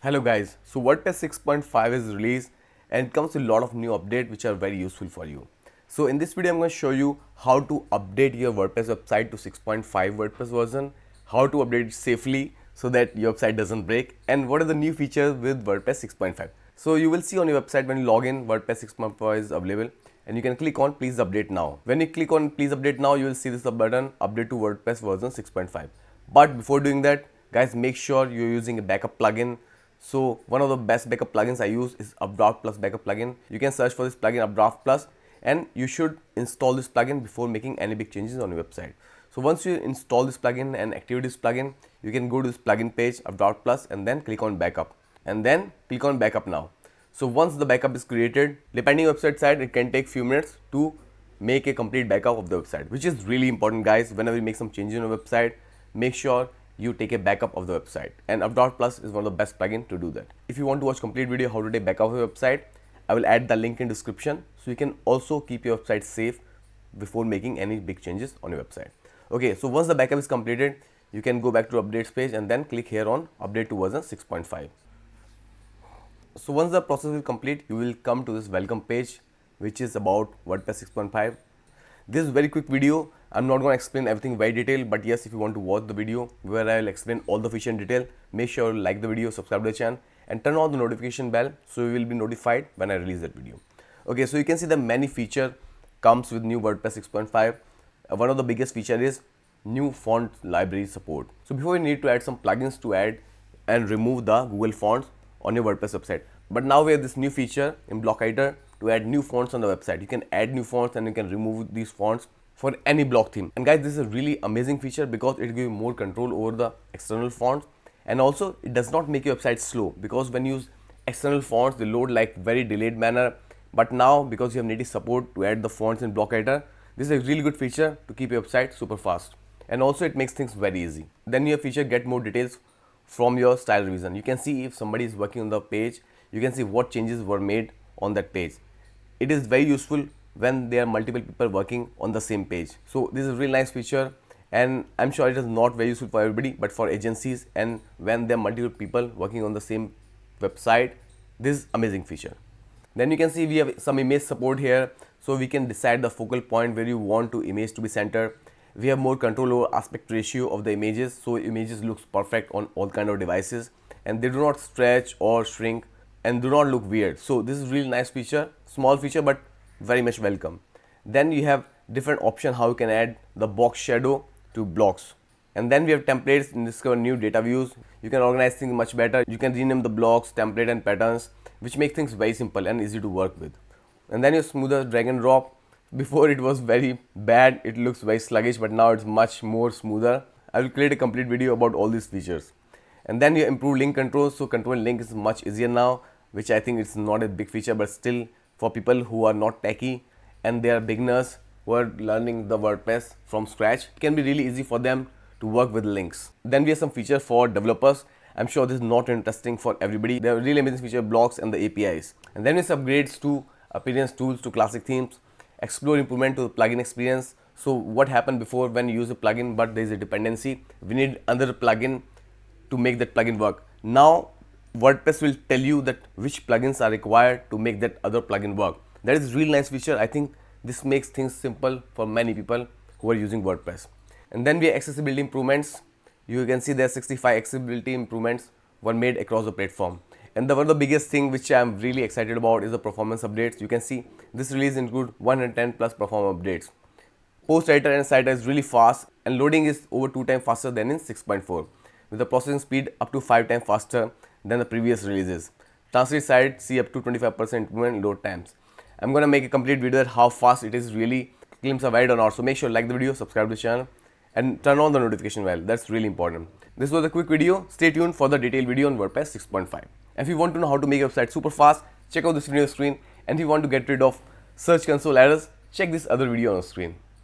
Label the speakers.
Speaker 1: Hello guys, so WordPress 6.5 is released and it comes with a lot of new updates which are very useful for you. So in this video I'm going to show you how to update your WordPress website to 6.5 WordPress version, how to update it safely so that your website doesn't break, and what are the new features with WordPress 6.5. So you will see on your website when you log in, WordPress 6.5 is available and you can click on please update now. When you click on please update now, you will see this button update to WordPress version 6.5. But before doing that, guys, make sure you're using a backup plugin. So one of the best backup plugins I use is Updraft Plus backup plugin. You can search for this plugin Updraft Plus and you should install this plugin before making any big changes on your website. So once you install this plugin and activate this plugin, you can go to this plugin page Updraft Plus and then click on backup and then click on backup now. So once the backup is created, depending on website size, it can take few minutes to make a complete backup of the website, which is really important, guys. Whenever you make some changes on your website, make sure you take a backup of the website, and Updraft Plus is one of the best plugins to do that. If you want to watch complete video how to take backup of your website, I will add the link in description so you can also keep your website safe before making any big changes on your website. Okay, so once the backup is completed, you can go back to updates page and then click here on update to version 6.5. So once the process is complete, you will come to this welcome page which is about WordPress 6.5. This is a very quick video. I'm not going to explain everything very detailed, but yes, if you want to watch the video where I'll explain all the feature in detail, make sure you like the video, subscribe to the channel and turn on the notification bell so you will be notified when I release that video. Okay, so you can see the many feature comes with new WordPress 6.5. One of the biggest feature is new font library support. So before you need to add some plugins to add and remove the Google fonts on your WordPress website. But now we have this new feature in block editor to add new fonts on the website. You can add new fonts and you can remove these fonts for any block theme. And guys, this is a really amazing feature because it gives you more control over the external fonts, and also it does not make your website slow, because when you use external fonts they load like very delayed manner. But now because you have native support to add the fonts in block editor, this is a really good feature to keep your website super fast, and also it makes things very easy. Then your feature get more details from your style revision. You can see if somebody is working on the page, you can see what changes were made on that page. It is very useful when there are multiple people working on the same page. So this is a really nice feature, and I'm sure it is not very useful for everybody, but for agencies and when there are multiple people working on the same website, this is amazing feature. Then you can see we have some image support here, so we can decide the focal point where you want to image to be centered. We have more control over aspect ratio of the images, so images looks perfect on all kind of devices and they do not stretch or shrink and do not look weird. So this is really nice feature, small feature but very much welcome. Then you have different option how you can add the box shadow to blocks, and then we have templates and discover new data views. You can organize things much better. You can rename the blocks, template and patterns, which make things very simple and easy to work with. And then you smoother drag and drop. Before it was very bad, it looks very sluggish, but now it's much more smoother. I will create a complete video about all these features. And then you improve link control, so control link is much easier now, which I think it's not a big feature, but still for people who are not techie and they are beginners who are learning the WordPress from scratch, it can be really easy for them to work with links. Then we have some features for developers. I'm sure this is not interesting for everybody. There are really amazing feature blocks and the APIs. And then we have upgrades to appearance tools to classic themes, explore improvement to the plugin experience. So what happened before, when you use a plugin but there is a dependency, we need another plugin to make that plugin work. Now WordPress will tell you that which plugins are required to make that other plugin work. That is really nice feature. I think this makes things simple for many people who are using WordPress. And then we have accessibility improvements. You can see there are 65 accessibility improvements were made across the platform. And one of the biggest thing which I am really excited about is the performance updates. You can see this release include 110 plus performance updates. Post editor and site is really fast, and loading is over 2 times faster than in 6.4, with the processing speed up to 5 times faster than the previous releases. Translate site see up to 25% improvement in load times. I'm gonna make a complete video that how fast it is really, claims are valid or not. So make sure you like the video, subscribe to the channel and turn on the notification bell. That's really important. This was a quick video. Stay tuned for the detailed video on WordPress 6.5. And if you want to know how to make your website super fast, check out this video on screen. And if you want to get rid of Search Console errors, check this other video on screen.